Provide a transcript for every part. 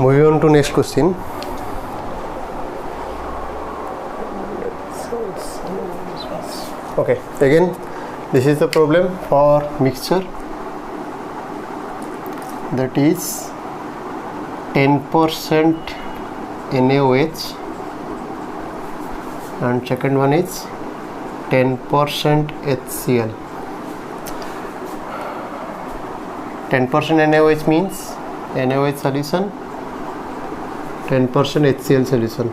Moving on to next question. Okay, again this is the problem for mixture, that is 10% NaOH and second one is 10% HCl. 10% NaOH means NaOH solution, 10% HCl solution.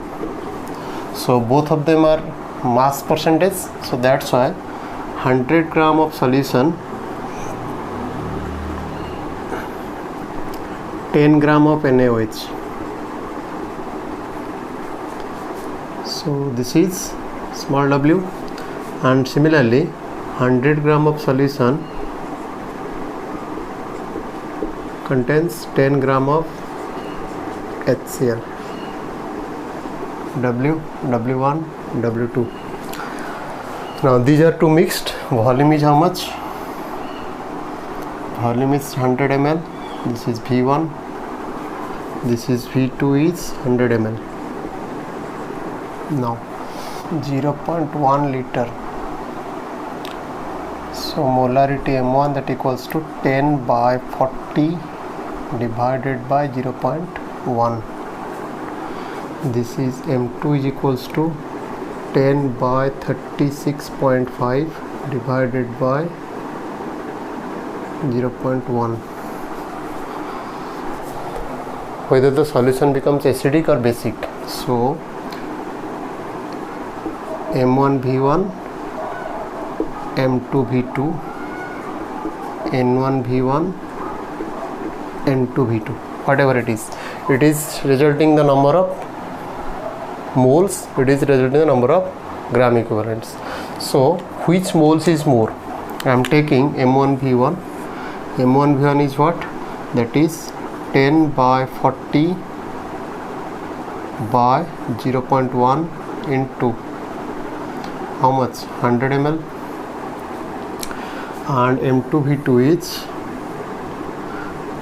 So both of them are mass percentage, so that's why 100 gram of solution, 10 gram of NaOH. So this is small w, and similarly 100 gram of solution contains 10 gram of HCl. W, W1, W2. Now these are two mixed. Volume is how much? Volume is 100 ml. This is V1. This is V2 is 100 ml. Now 0.1 liter. So molarity M1, that equals to 10 by 40 divided by 0.1. This is M2 is equals to 10 by 36.5 divided by 0.1. Whether the solution becomes acidic or basic. So M1 V1, M2 V2, N1 V1, N2 V2, whatever it is resulting the number of moles, it is resulting the number of gram equivalents. So which moles is more? I am taking M1 V1. M1 V1 is what? That is 10 by 40 by 0.1 into how much? 100 ml. And M2 V2 is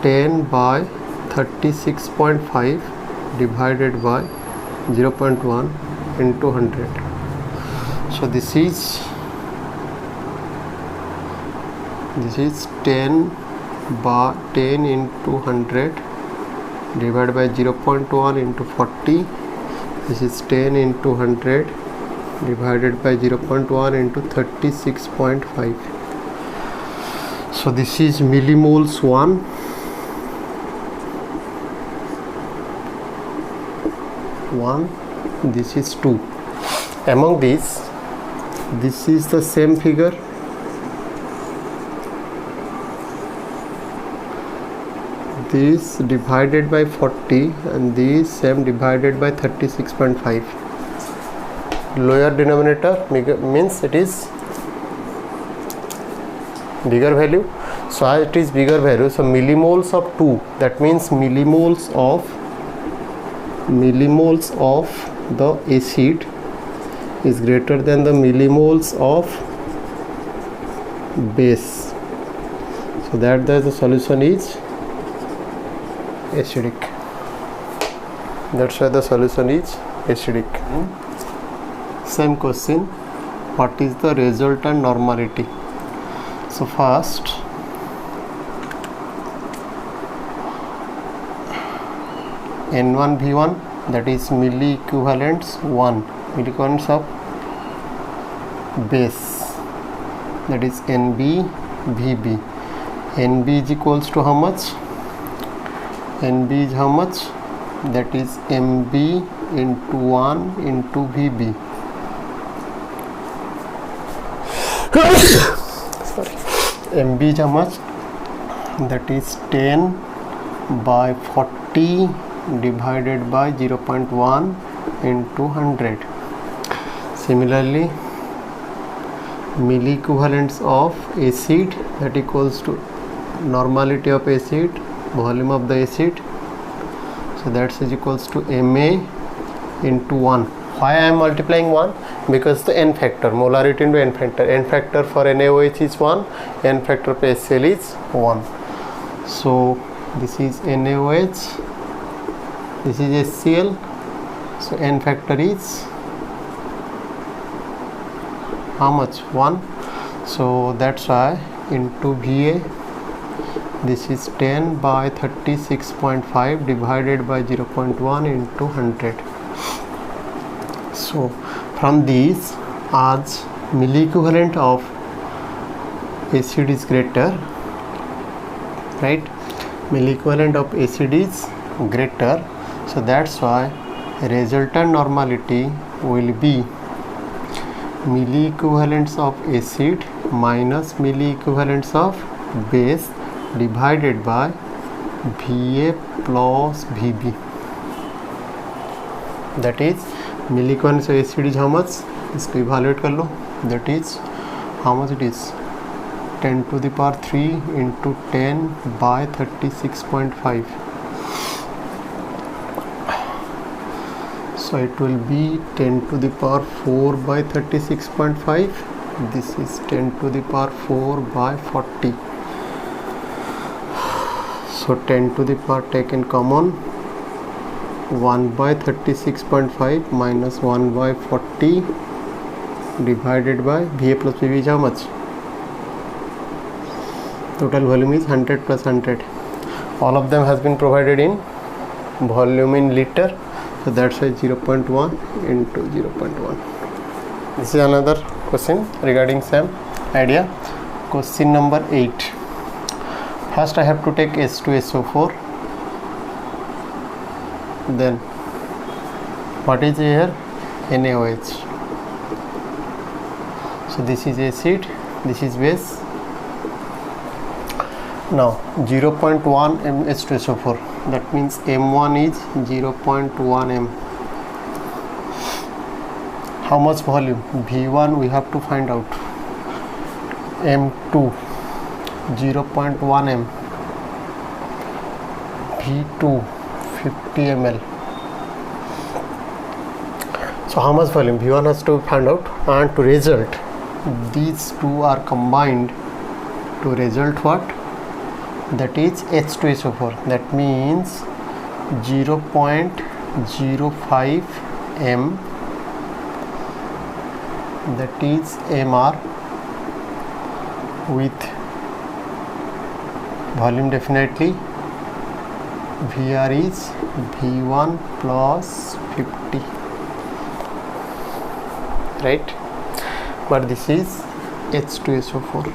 10 by 36.5 divided by 0.1 into 100. So this is 10 by 10 into 100 divided by 0.1 into 40. This is 10 into 100 divided by 0.1 into 36.5. So this is millimoles 1. This is 2. Among these, this is the same figure. This divided by 40 and this same divided by 36.5. Lower denominator means it is bigger value. So as it is bigger value, so millimoles of 2, that means millimoles of the acid is greater than the millimoles of base, so that the solution is acidic. That's why the solution is acidic. Same question, what is the resultant normality? So first N1 V1, that is milli equivalents 1, milliequivalents of base, that is NB VB. NB is equals to how much? NB is how much? That is MB into 1 into VB. Sorry. MB is how much? That is 10 by 40 divided by 0.1 into 100. Similarly, milli equivalents of acid, that equals to normality of acid, volume of the acid, so that is equals to Ma into 1. Why I am multiplying 1? Because the n factor, molarity into n factor for NaOH is 1, n factor for HCl is 1. So this is NaOH this is HCl, so n factor is how much? 1. So that's why into Va, this is 10 by 36.5 divided by 0.1 into 100. So from these, as milli equivalent of acid is greater, right? Milli equivalent of acid is greater, so that's why resultant normality will be milli equivalents of acid minus milli equivalents of base divided by Va plus Vb. That is milli equivalents of acid is how much? इसको evaluate कर लो. That is how much it is? 10 to the power 3 into 10 by 36.5. So it will be 10 to the power 4 by 36.5. This is 10 to the power 4 by 40. So 10 to the power taken common, 1 by 36.5 minus 1 by 40 divided by Va plus Vb is how much? Total volume is 100 plus 100. All of them has been provided in volume in liter, so that's why 0.1 into 0.1. This is another question regarding same idea. Question number 8. First I have to take H2SO4. Then what is here? NaOH. So this is acid, this is base. Now 0.1 m H2SO4, that means M1 is 0.1 m. How much volume? V1 we have to find out. M2 0.1 m. V2 50 ml. So how much volume? V1 has to find out, and to result these two are combined to result what? That is H2SO4. That means 0.05 m, that is Mr, with volume definitely Vr is V1 plus 50, right? But this is H2SO4.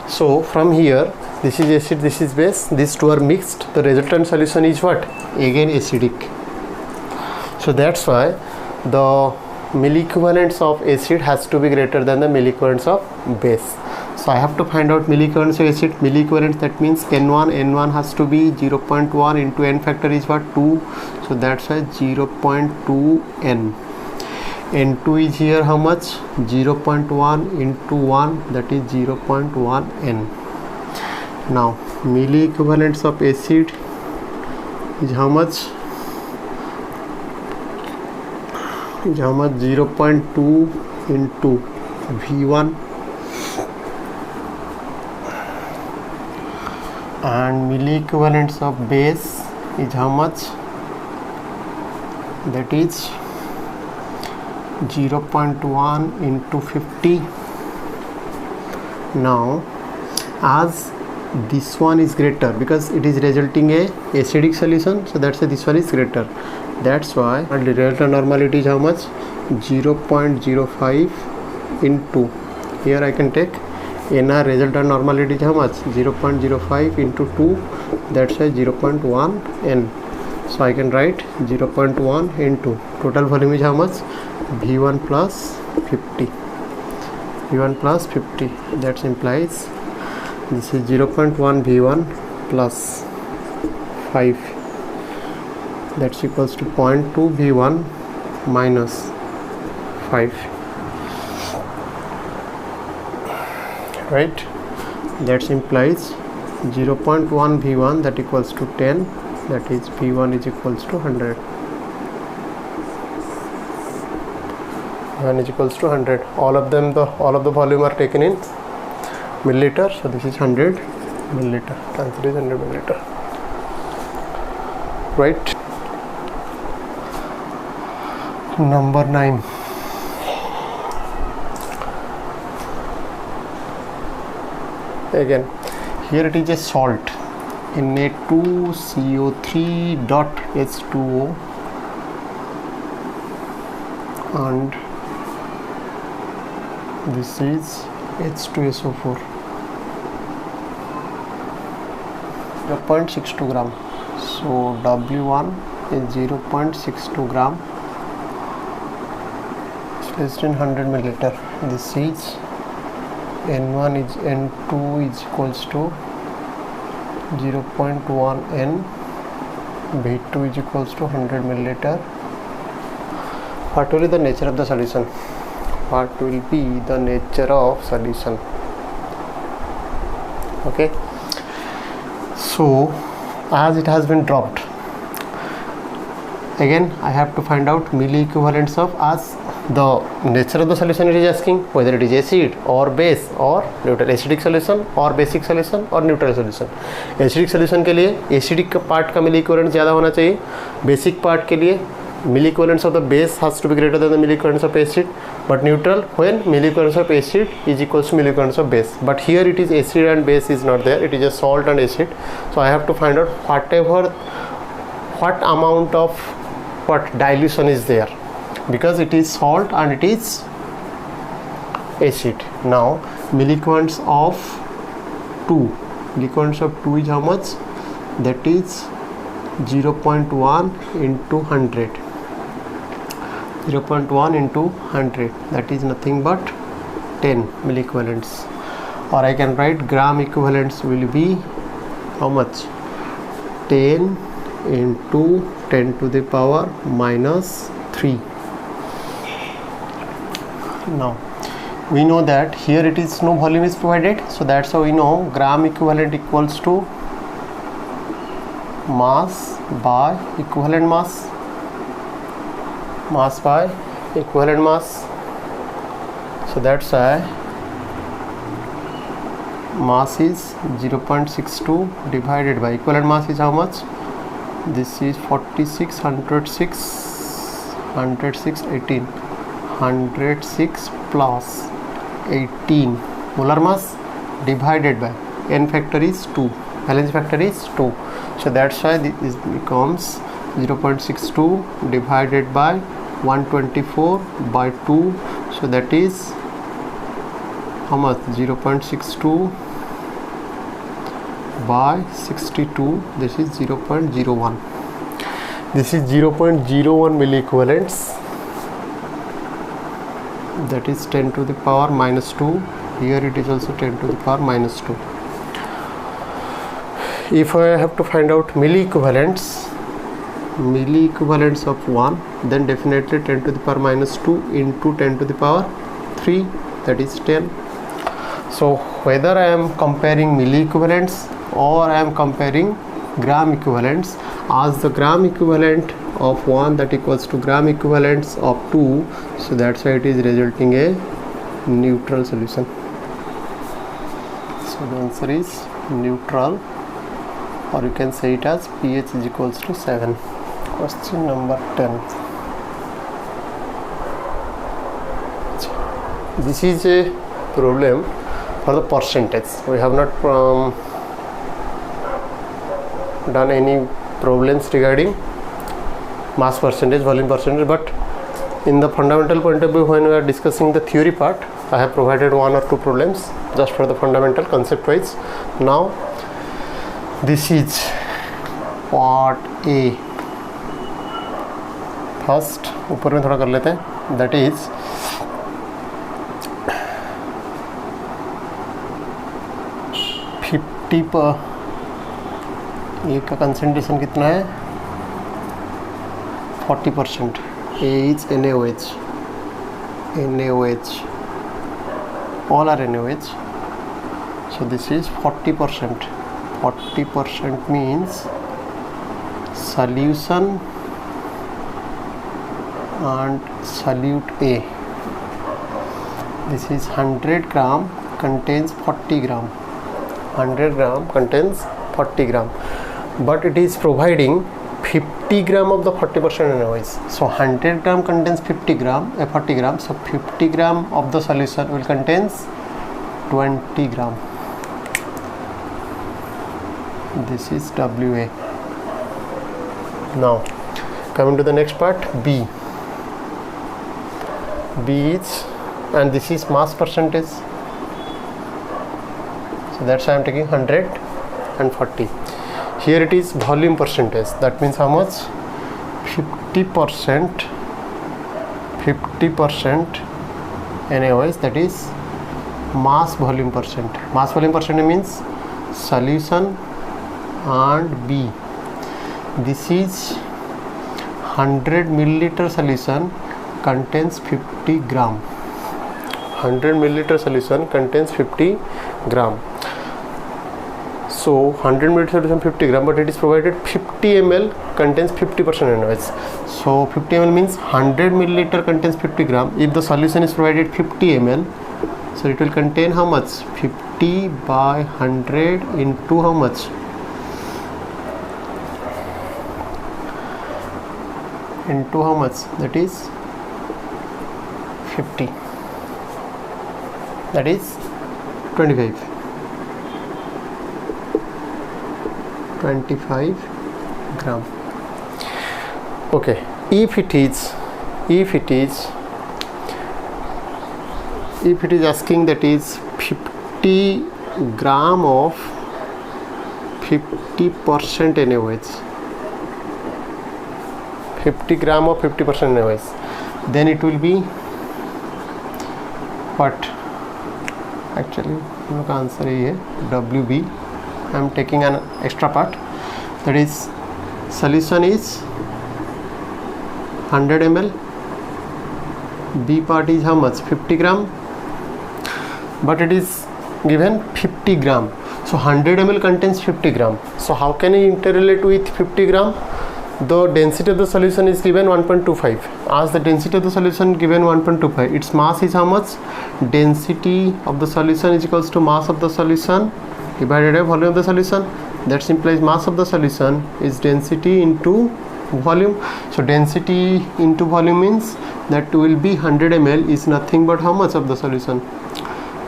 So from here, this is acid, this is base, these two are mixed, the resultant solution is what? Again acidic. So that's why the milli equivalents of acid has to be greater than the milli equivalents of base. So I have to find out milli equivalents of acid. Milli equivalents, that means N1 has to be 0.1 into n factor is what? 2. So that's why 0.2 n. N2 is here how much? 0.1 into 1, that is 0.1 n. Now milli equivalents of acid is how much? Is how much? 0.2 into V1, and milli equivalents of base is how much? That is 0.1 into 50. Now as this one is greater because it is resulting a acidic solution, so that's why this one is greater. That's why the resultant normality is how much? 0.05 into, here I can take NR resultant normality is how much? 0.05 into 2, that's why 0.1 n. So I can write 0.1 into total volume is how much? V1 plus 50. V1 plus 50. That implies this is 0.1 V1 plus 5. That's equals to 0.2 V1 minus 5. Right? That implies 0.1 V1, that equals to 10. That is V1 is equals to 100. 1 is equals to 100. All of the volume are taken in milliliter, so this is 100 milliliter. Answer is 100 milliliter. right? Number 9. Again, here it is a salt, Na2CO3.H2O, and this is H2SO4, 0.62 gram. So W1 is 0.62 gram, it's less than 100 milliliter. This is N1 is N2 is equals to 0.1 N, B2 is equals to 100 milliliter. What will be the nature of the solution? What will be the nature of solution? Okay, so as it has been dropped, again I have to find out milli equivalents of, as the nature of the solution it is asking whether it is acid or base or neutral, acidic solution or basic solution or neutral solution. Acidic solution के लिए acidic part का milli equivalent ज़्यादा होना चाहिए, basic part के लिए milli equivalents of the base has to be greater than the milli equivalents of acid, but neutral when milli equivalents of acid is equals to milli equivalents of base. But here it is acid and base is not there, it is a salt and acid. So I have to find out what amount of what dilution is there, because it is salt and it is acid. Now milli equivalents of 2, milli equivalents of 2 is how much? That is 0.1 into 100. 0.1 into 100, that is nothing but 10 milli equivalents. Or I can write gram equivalents will be how much? 10 into 10 to the power minus 3. Now we know that here it is no volume is provided, so that's how we know gram equivalent equals to mass by equivalent mass, mass by equivalent mass. So that's why mass is 0.62 divided by equivalent mass is how much? This is 46, 18, 106 plus 18 molar mass divided by n factor is 2, valence factor is 2. So that's why this becomes 0.62 divided by 124 by 2. So that is how much? 0.62 by 62. This is 0.01. This is 0.01 milli equivalents. That is 10 to the power minus 2. Here it is also 10 to the power minus 2. If I have to find out milli equivalents of 1, then definitely 10 to the power minus 2 into 10 to the power 3, that is 10. So whether I am comparing milli equivalents or I am comparing gram equivalents, as the gram equivalent of 1 that equals to gram equivalents of 2, so that's why it is resulting a neutral solution. So the answer is neutral, or you can say it as pH is equals to 7. Question number 10. This is a problem for the percentage. We have not done any problems regarding mass percentage, volume percentage, but in the fundamental point of view, when we are discussing the theory part, I have provided 1 or 2 problems just for the fundamental concept wise. Now this is part A. First ऊपर में थोड़ा कर लेते हैं, that is a का concentration कितना है? 40%. A is NaOH. NaOH. All are NaOH. So this is 40%. 40% means solution and solute A. This is 100 gram contains 40 gram. 100 gram contains 40 gram, but it is providing 50 50 gram of the 40% NaOH. So 100 gram contains 50 gram, 40 gram. So 50 gram of the solution will contains 20 gram. This is WA. Now coming to the next part, B. B is, and this is mass percentage. So that's why I am taking 100 and 40. Here it is volume percentage. That means how much? 50%. 50% NaOH, that is mass volume percent. Mass volume percent means solution and B. This is 100 milliliter solution contains 50 gram. 100 milliliter solution contains 50 gram. So 100 milliliter solution 50 gram, but it is provided 50 ml contains 50% NaOH. So 50 ml means 100 milliliter contains 50 gram. If the solution is provided 50 ml, so it will contain how much? 50 by 100 into how much? Into how much? That is 50. That is 25. 25 gram. Okay. If it is asking that is 50 gram of 50% NaOH, 50 gram of 50% NaOH, then it will be what? Actually look, answer is WB. I am taking an extra part, that is solution is 100 ml, B part is how much? 50 gram, but it is given 50 gram. So 100 ml contains 50 gram. So how can I interrelate with 50 gram? The density of the solution is given 1.25. As the density of the solution given 1.25, its mass is how much? Density of the solution is equals to mass of the solution divided by volume of the solution. That implies mass of the solution is density into volume. So density into volume means that will be 100 ml is nothing but how much of the solution?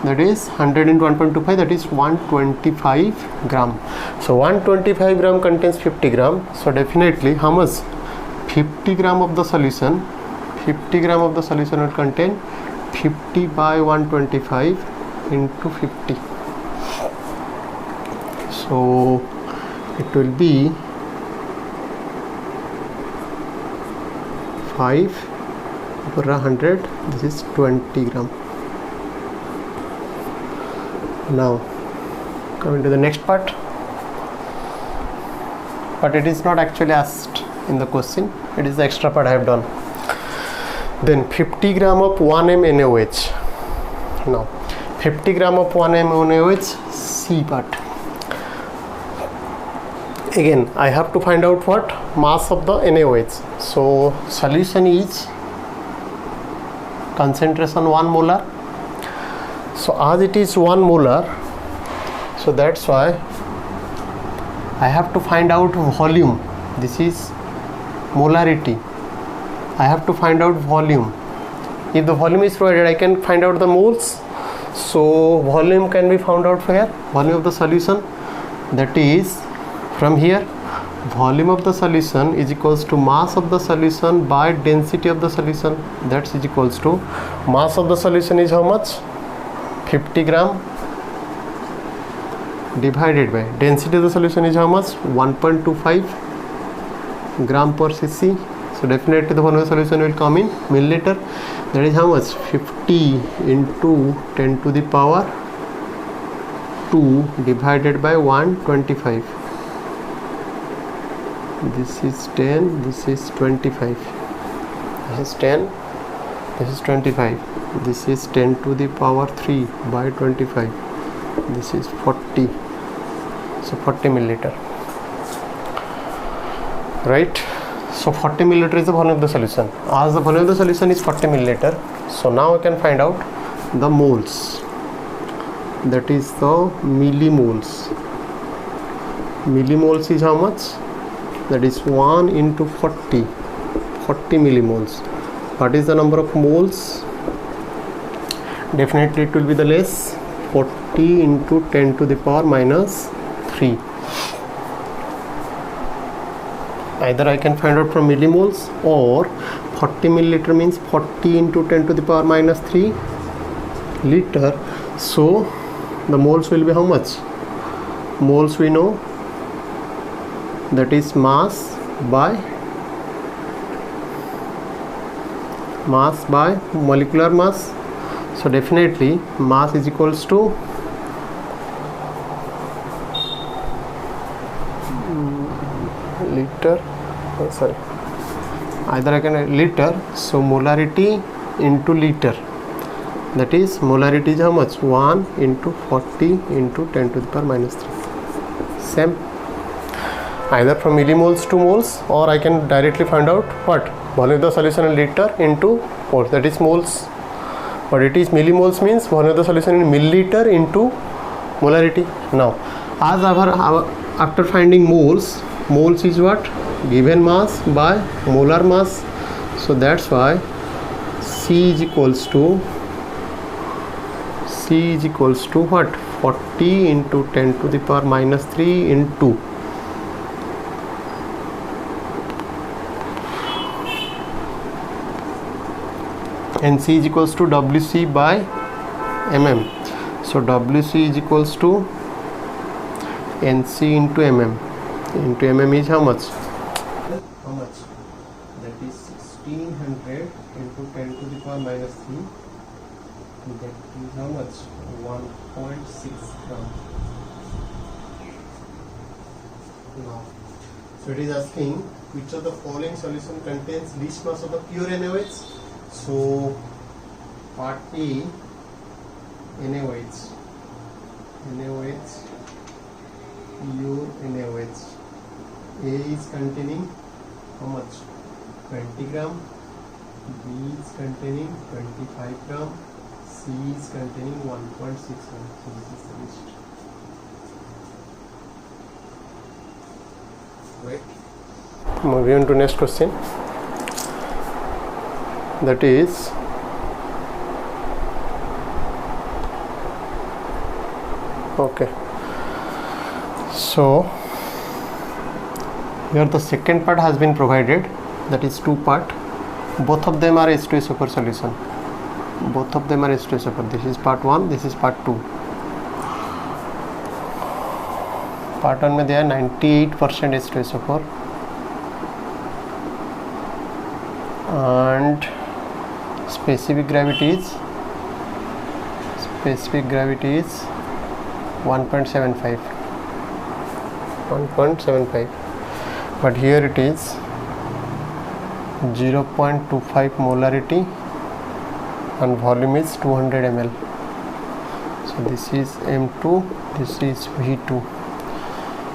That is 100 into 1.25, that is 125 gram. So 125 gram contains 50 gram. So definitely how much? 50 gram of the solution. 50 gram of the solution will contain 50 by 125 into 50. So it will be 5 over 100. This is 20 gram. Now coming to the next part, but it is not actually asked in the question, it is the extra part I have done. Then 50 gram of 1m NaOH. Now 50 gram of 1m NaOH, C part. Again I have to find out what? Mass of the NaOH. So solution is concentration 1 molar. So as it is 1 molar, so that's why I have to find out volume. This is molarity. I have to find out volume. If the volume is provided, I can find out the moles. So volume can be found out here. Volume of the solution, that is from here, volume of the solution is equals to mass of the solution by density of the solution. That is equals to mass of the solution is how much? 50 gram divided by density of the solution is how much? 1.25 gram per cc. So definitely the volume of the solution will come in milliliter. That is how much? 50 into 10 to the power 2 divided by 125. This is 10, this is 25. This is 10, this is 25. This is 10 to the power 3 by 25. This is 40. So 40 milliliter. Right? So 40 milliliter is the volume of the solution. As the volume of the solution is 40 milliliter, so now I can find out the moles. That is the millimoles. Millimoles is how much? that is 1 into 40 millimoles. What is the number of moles? Definitely it will be the less, 40 into 10 to the power minus 3. Either I can find out from millimoles, or 40 milliliter means 40 into 10 to the power minus 3 liter. So the moles will be how much? Moles we know, that is mass by molecular mass. So definitely mass is equals to either I can liter, so molarity into liter, that is molarity is how much? 1 into 40 into 10 to the power minus 3. Same, either from millimoles to moles, or I can directly find out what? Volume of the solution in liter into moles, that is moles. But it is millimoles means volume of the solution in milliliter into molarity. Now as after finding moles is what? Given mass by molar mass. So that's why C is equals to what? 40 into 10 to the power minus 3 into and C is equals to WC by mm. So WC is equals to NC into mm. Into mm is how much? That is 1600 into 10 to the power minus 3. That is how much? 1.6 gram. Now, so it is asking which of the following solution contains least mass of the pure NaOH. So part A, NaOH, pure NaOH. A is containing how much? 20 gram. B is containing 25 gram. C is containing 1.6 gram. So this is the list. Right. Moving on to next question. That is okay. So here the second part has been provided, that is 2 part. Both of them are H2SO4 solution. Both of them are H2SO4. This is part 1, this is part 2. Part 1 में दिया 98% H2SO4 and specific gravity is 1.75, but here it is 0.25 molarity and volume is 200 ml. So this is M2, this is V2.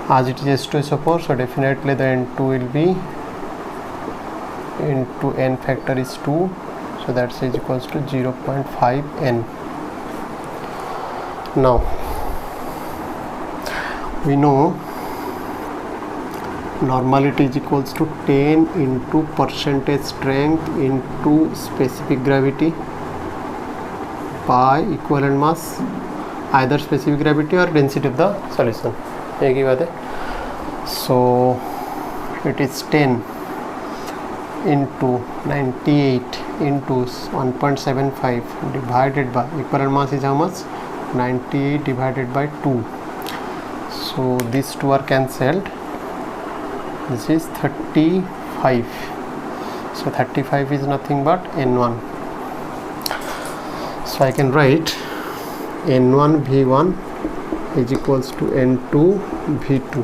As it is H2SO4, so definitely the N2 will be into N factor is 2, so that is equals to 0.5 N. Now we know normality is equals to 10 into percentage strength into specific gravity by equivalent mass, either specific gravity or density of the solution. एक ही बात है. So it is 10 into 98 into 1.75 divided by equivalent mass is how much? 98 divided by 2. So these two are cancelled. This is 35. So 35 is nothing but N1. So I can write N1 V1 is equals to N2 V2.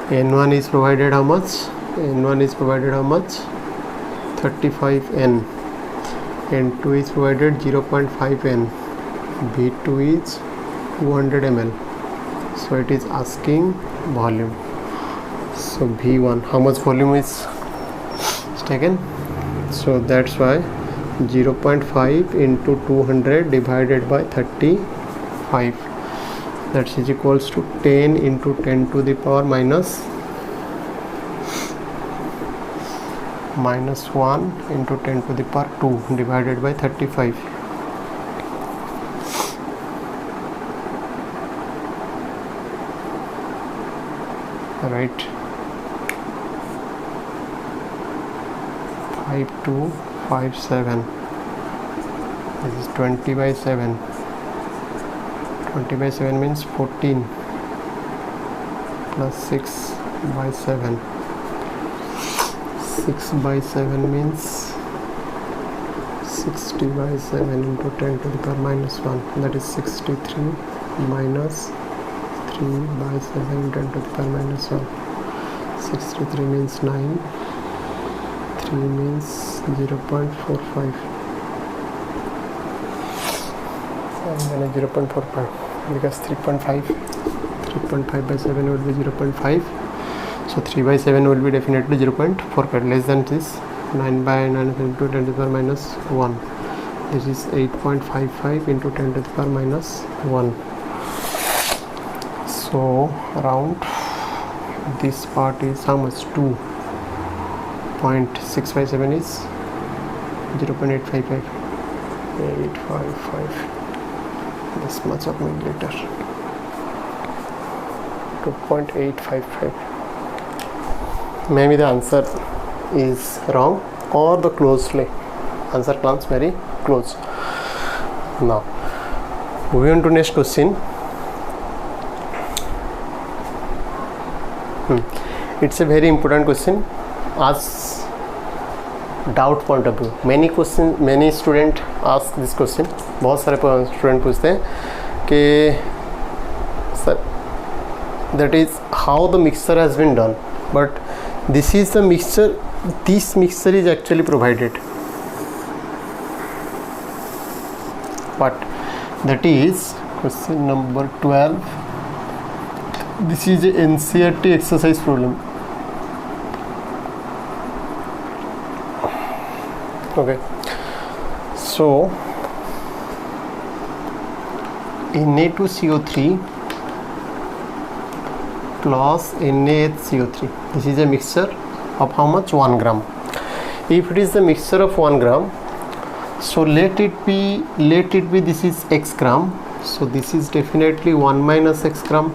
N1 is provided how much? N1 is provided how much? 35 N. N2 is provided 0.5 N. V2 is 200 ml. So it is asking volume. So V1, how much volume is taken? So that's why 0.5 into 200 divided by 35, that is equals to 10 into 10 to the power minus minus 1 into 10 to the power 2 divided by 35. Right, 5257. This is 20 by 7. 20 by 7 means 14 plus 6 by 7. 6 by 7 means 60 by 7 into 10 to the power minus 1, that is 63 minus 3 by 7 10 to the power minus 1. 63 means 9, 3 means 0.45, and then a 0.45 because 3.5 by 7 would be 0.5, so 3 by 7 will be definitely 0.45, less than this. 9 by 9 into 10 to the power minus 1, this is 8.55 into 10 to the power minus 1. So around this part is how much? 2.657 is 0.855, 855, this much of milliliter, 2.855. Maybe the answer is wrong or the closely answer comes very close. Now moving on to next question. It's a very important question as doubt point of view. Many student ask this question. बहुत सारे student पूछते हैं कि sir that is how the mixture has been done, but this is the mixture, this mixture is actually provided, but that is question number 12. This is a NCERT exercise problem. Okay, so Na2CO3 plus NaHCO3, this is a mixture of how much? 1 gram. If it is the mixture of 1 gram, so let it be this is x gram, so this is definitely 1 minus x gram.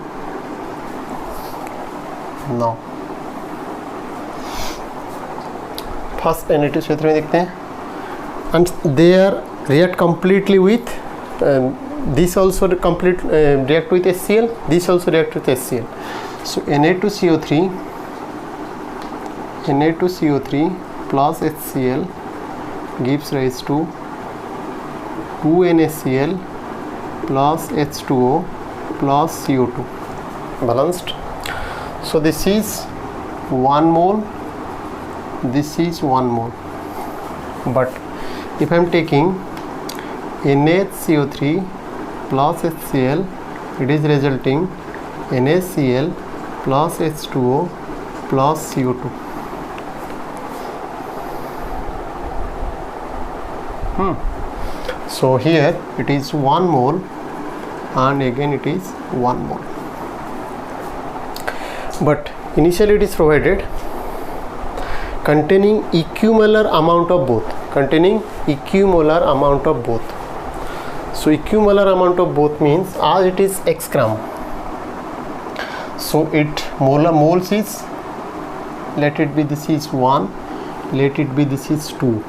Now first Na2CO3 में देखते हैं, and they are react completely with this also react with HCl, this also react with HCl. So Na2CO3 plus HCl gives rise to 2NaCl plus H2O plus CO2 balanced. So this is 1 mole, this is 1 mole, but if I am taking NaCO3 plus HCl, it is resulting NaCl plus H2O plus CO2. So here it is 1 mole and again it is 1 mole, but initially it is provided containing equimolar amount of both, so equimolar amount of both means as it is x gram, so it moles is, let it be this is 1, let it be this is 2,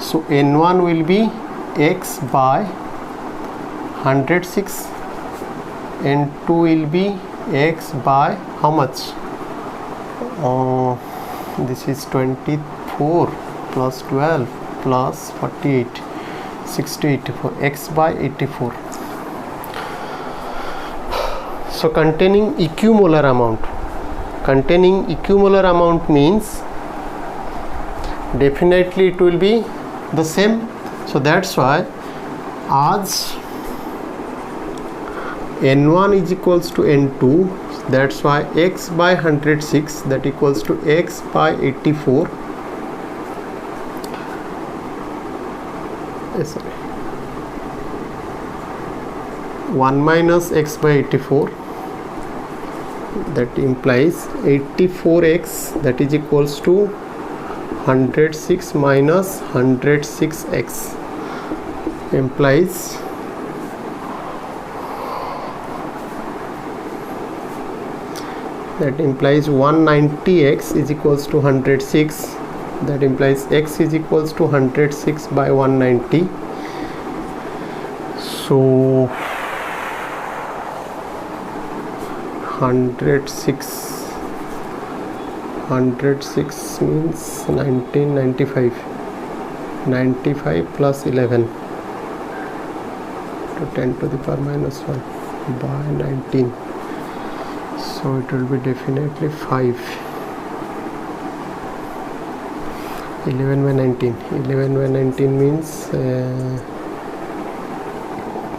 so N1 will be x by 106, N2 will be x by how much? This is 24 plus 12 plus 48, 60, 84, x by 84. So containing equimolar amount means definitely it will be the same, so that's why as N1 is equals to N2, that's why x by 106 that equals to x by 84, 1 minus x by 84, that implies 84x, that is equals to 106 minus 106x implies that implies 190x is equals to 106. That implies x is equals to 106 by 190. So 106 means 1995. 95 plus 11 to 10 to the power minus 1 by 19. So it will be definitely 5. 11 by 19. 11 by 19 means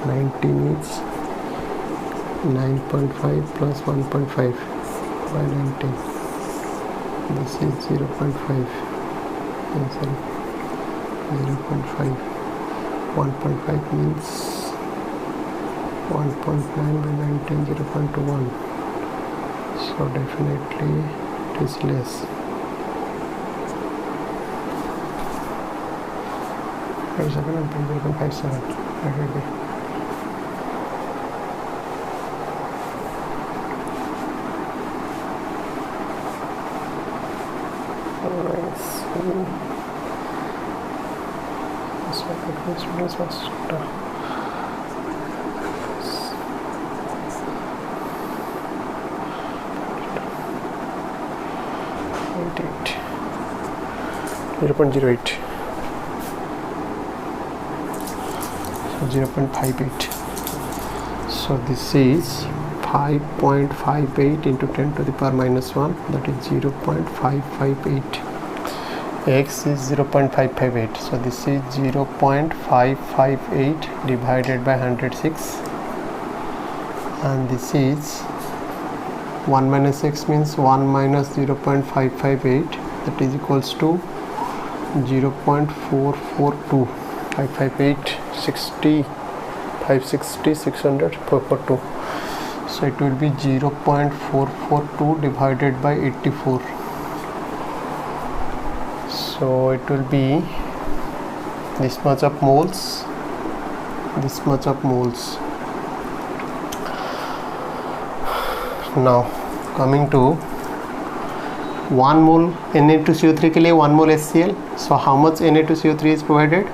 19 is 9.5 plus 1.5 by 19. This is 0.5. Sorry, 0.5. 1.5 means 1.9 by 19, 0.1. So definitely it is less. Wait a second, 0.57. Okay. .08. So 0.58. So this is 5.58 into 10 to the power minus 1, that is 0.558. X is 0.558. So this is 0.558 divided by 106, and this is 1 minus x means 1 minus 0.558, that is equals to 0.442. 558 60 560 600 442. So it will be 0.442 divided by 84. So it will be this much of moles, this much of moles. Now coming to 1 mole Na2CO3 के लिए 1 mole HCl. So how much Na2CO3 is provided?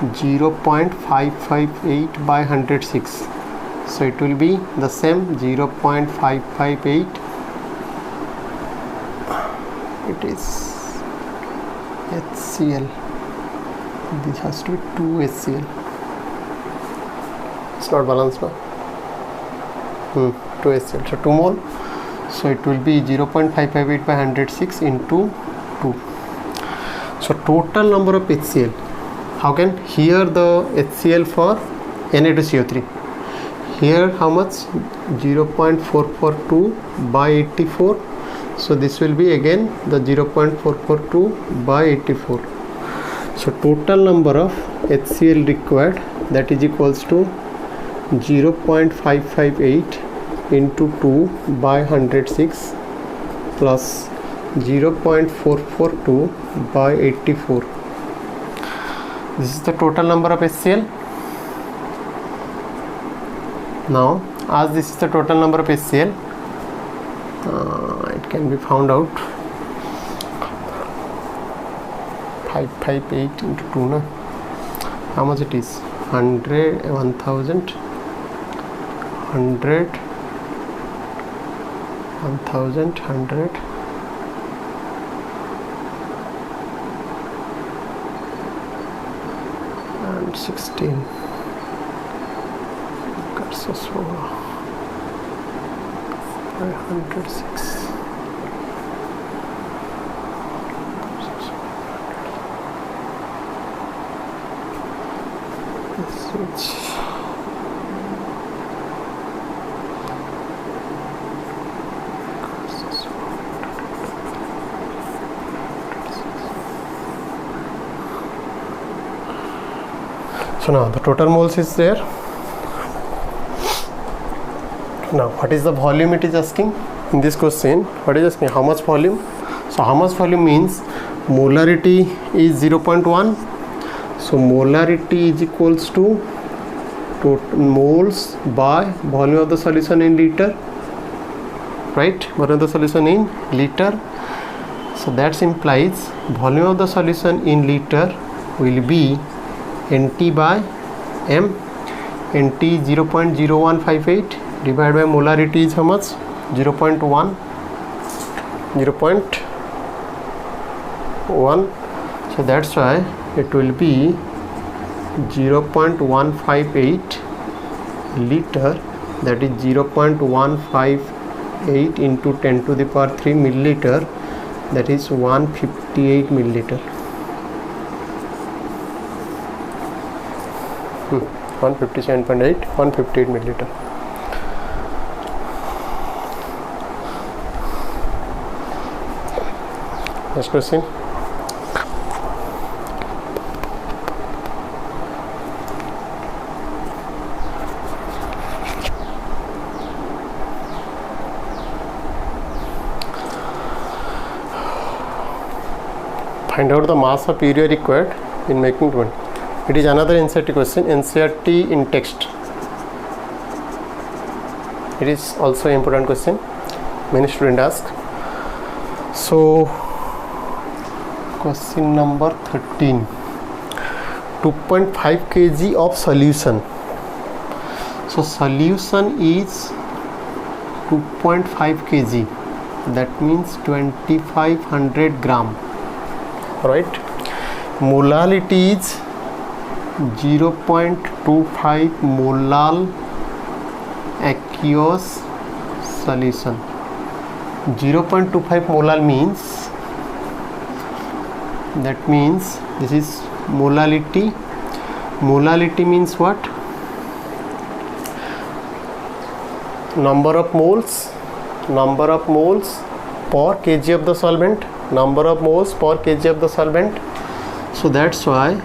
0.558 by 106. So it will be the same, 0.558. It is HCl. This has to be 2 HCl. It's not balanced now. 2 HCl. So 2 mole. So it will be 0.558 by 106 into 2. So total number of HCl. How can? Here the HCl for Na2CO3. Here how much? 0.442 by 84. So this will be again the 0.442 by 84. So total number of HCl required, that is equals to 0.558 into 2 by 106 plus 0.442 by 84. This is the total number of HCl. Now as this is the total number of HCl, it can be found out. 558 into 2 na? How much it is? 100, 1000, 100, 1000, 100, and 16. So 106. Switch. So now the total moles is there. Now what is the volume it is asking in this question? What is asking? How much volume? So how much volume means molarity is 0.1, so molarity is equals to total moles by volume of the solution in liter, right? Volume of the solution in liter. So that implies volume of the solution in liter will be NT by M. NT is 0.0158 divided by molarity is how much? 0.1. So that's why it will be 0.158 liter, that is 0.158 into 10 to the power 3 milliliter, that is 158 milliliter. 157.8, 158 milliliter. Next question. Find out the mass of urea required in making one. It is another NCERT question, NCERT in text. It is also an important question, many students ask. So question number 13, 2.5 kg of solution. So solution is 2.5 kg, that means 2500 gram, right? Molality is 0.25 molal aqueous solution. 0.25 molal means, that means this is molality. Molality means what? Number of moles per kg of the solvent, number of moles per kg of the solvent. So that's why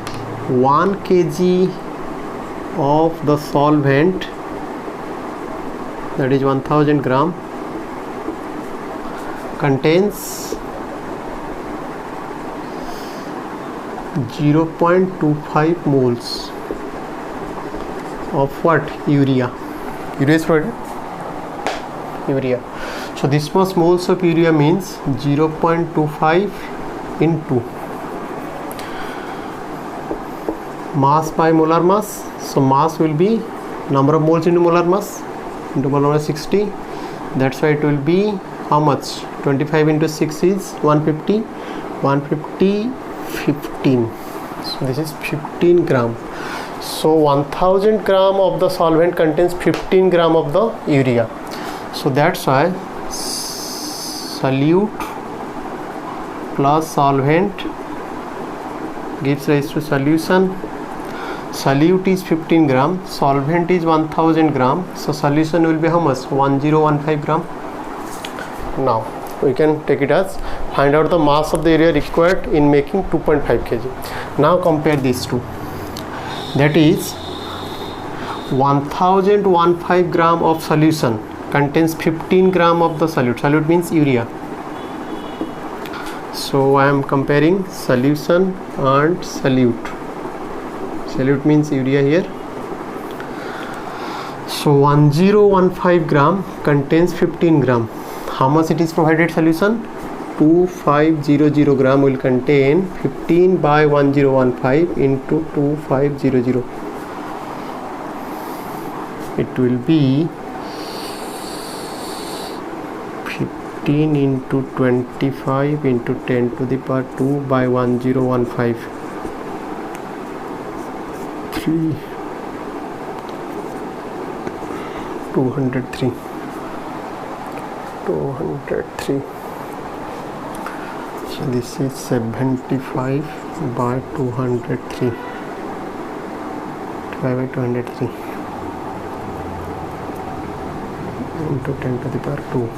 1 kg of the solvent, that is 1000 gram, contains 0.25 moles of what? Urea. Urea is what? Urea. So this much moles of urea means 0.25 into mass by molar mass. So mass will be number of moles into molar mass, into molar mass 60. That's why it will be how much? 25 into 6 is 150. 150 15. So this is 15 gram. So 1000 gram of the solvent contains 15 gram of the urea. So that's why solute plus solvent gives rise to solution. Solute is 15 gram, solvent is 1000 gram. So solution will be how much? 1015 gram. Now we can take it as find out the mass of the urea required in making 2.5 kg. Now compare these two. That is 1015 gram of solution contains 15 gram of the solute. Solute means urea. So I am comparing solution and solute. Solute means urea here. So 1015 gram contains 15 gram. How much it is provided solution? 2500 gram will contain 15 by 1015 into 2500. It will be 15 into 25 into 10 to the power 2 by 1015. 203. So this is 75 by 203. 5 by 203 into 10 to the power 2.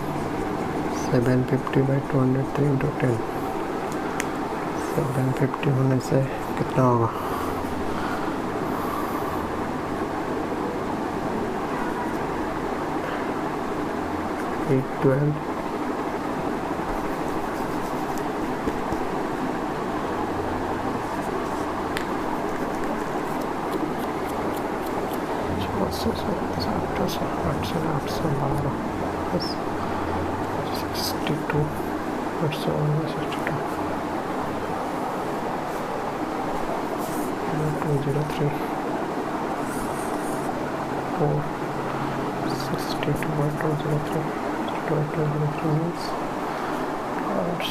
750 by 203 into 10. 750 होने से कितना होगा? 812 62 203 462 by 203 203 means 60.3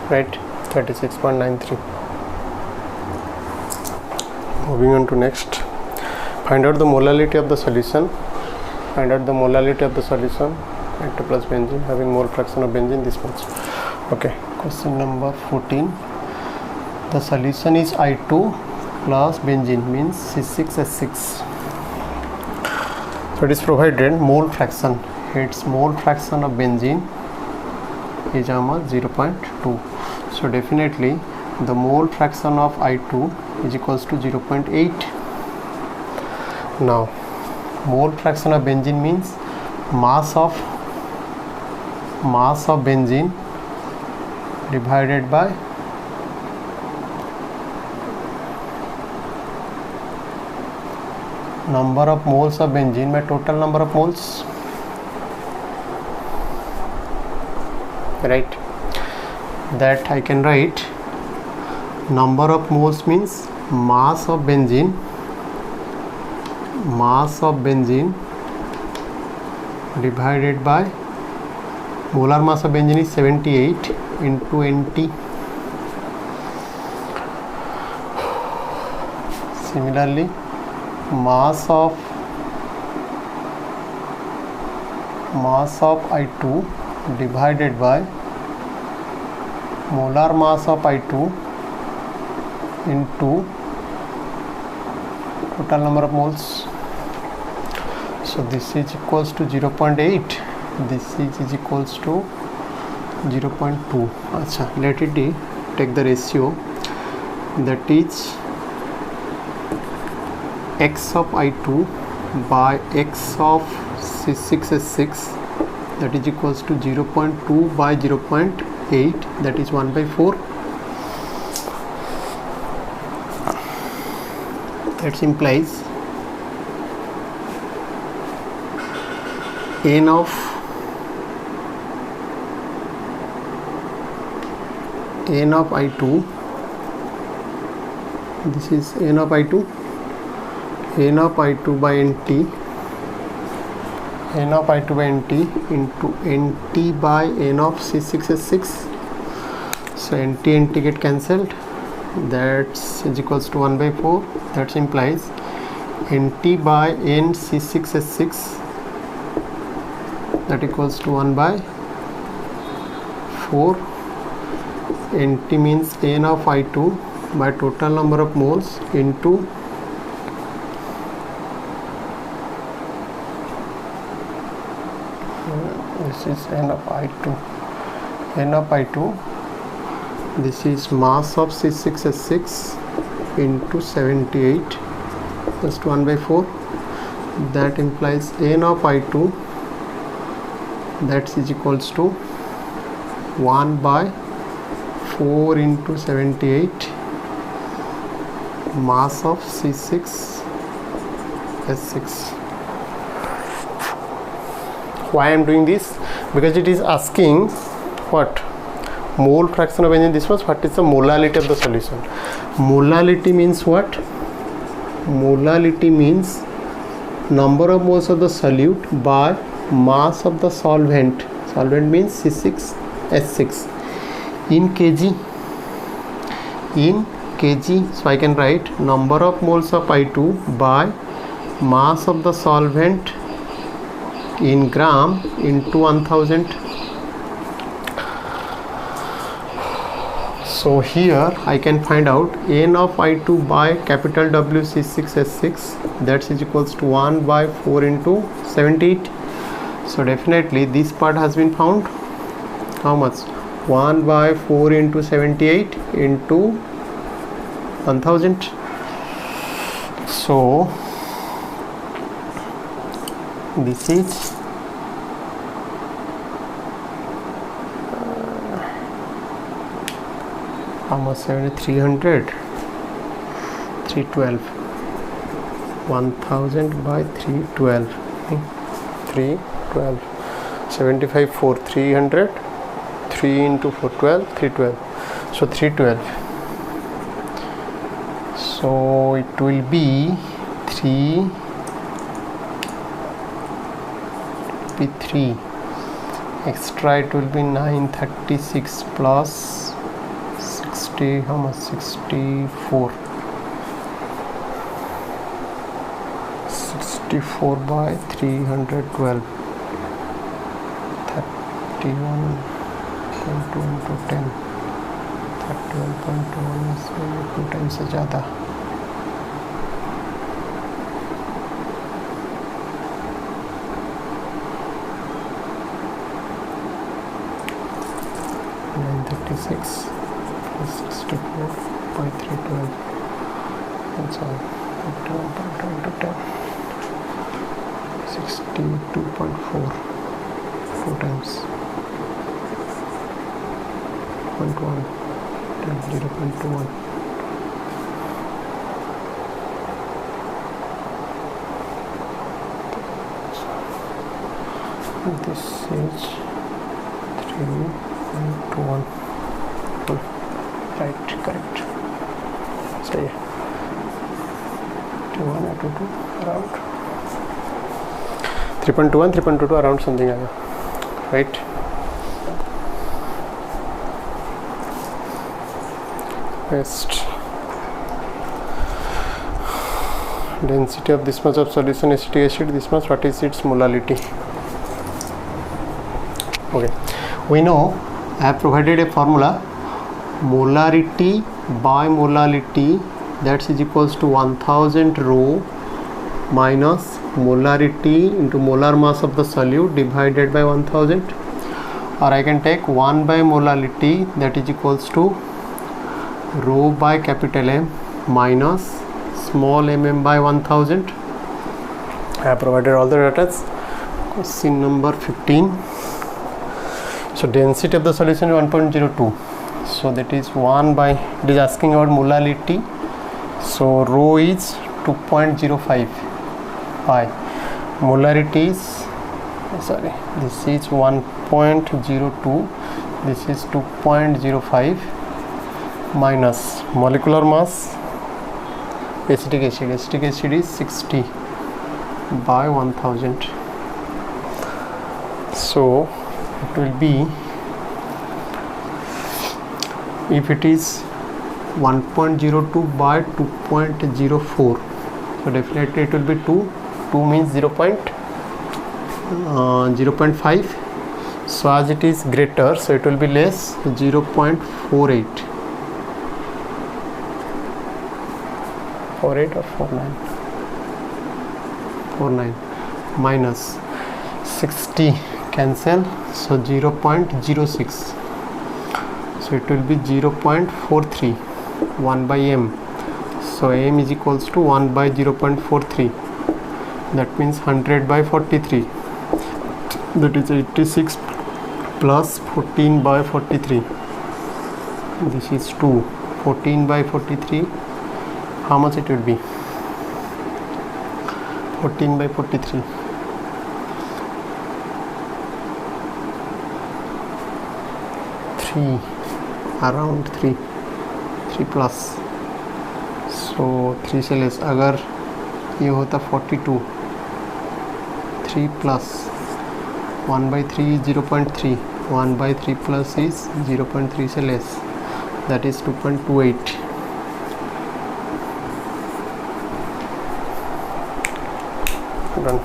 right, 36.93. Moving on to next, find out the molality of the solution. Find out the molality of the solution I2 plus benzene having mole fraction of benzene this much. Okay, question number 14. The solution is I2 plus benzene means C6H6. So it is provided mole fraction, its mole fraction of benzene is 0.2. So definitely the mole fraction of I2 is equals to 0.8. Now mole fraction of benzene means mass of benzene divided by number of moles of benzene by total number of moles, right? That I can write number of moles means mass of benzene divided by molar mass of benzene is 78 into NT. Similarly, mass of I2 divided by molar mass of I2 into total number of moles. So this is equals to 0.8, this is equals to 0.2. Acha, let it be, take the ratio, that is x of I2 by x of C6H6, that is equals to 0.2 by 0.8, that is 1 by 4. That implies n of I2, this is n of I2 by nt, into nt by n of C6H6. So nt get cancelled, that is equals to 1 by 4. That implies Nt by n C6H6, that equals to 1 by 4. Nt means n of I2 by total number of moles into this is n of I2. This is mass of C6H6 into 78, just 1 by 4. That implies n of I2, that is equals to 1 by 4 into 78 mass of C6H6. Why I am doing this? Because it is asking what? Mole fraction of benzene. This was what is the molality of the solution. Molality means what? Molality means number of moles of the solute by mass of the solvent. Solvent means C6H6 in kg. So I can write number of moles of I2 by mass of the solvent in gram into 1000. So here I can find out n of I2 by capital W C6H6, that is equals to 1 by 4 into 78. So definitely this part has been found. How much? 1 by 4 into 78 into 1000. So this is how much? 300, 312, 1000 by 312, 75, 4, 300, 3 into 4, 12, 312. So 312. So it will be 3 extra, it will be 936 plus 60, how much? 64 by 312, 31.2 into 10, 31.1 is 2 times से ज़्यादा. Six plus 64 by 312. That's all. 10, 62.4. 4 times 0.1 times 0.21. This is 3.1. Right, correct. So yeah, 21 or 22 around 3.21, 3.22 around something like that, right? Next, density of this much of solution acetic acid, this much. What is its molality? Okay, we know I have provided a formula. Molarity by molality, that is equals to 1000 rho minus molarity into molar mass of the solute divided by 1000, or I can take 1 by molality, that is equals to rho by capital M minus small mm by 1000. I have provided all the data. Question number 15. So density of the solution is 1.02. So that is 1 by, it is asking about molality. So rho is 2.05 pi. Molarity is, sorry, this is 1.02, this is 2.05 minus molecular mass acetic acid. Acetic acid is 60 by 1000. So it will be, if it is 1.02 by 2.04, so definitely it will be 2 means 0.5. so as it is greater, so it will be less, 0.48 or 49 minus 60 cancel, so 0.06, so it will be 0.43, 1 by m, so m is equals to 1 by 0.43, that means 100 by 43, that is 86 plus 14 by 43, this is 2, 14 by 43, how much it will be? 14 by 43, 3, around 3 plus, so 3 से less, अगर ये होता 42, 3 plus 1 by 3 is 0.3, 1 by 3 plus is 0.3 से less, that is 2.28. Done.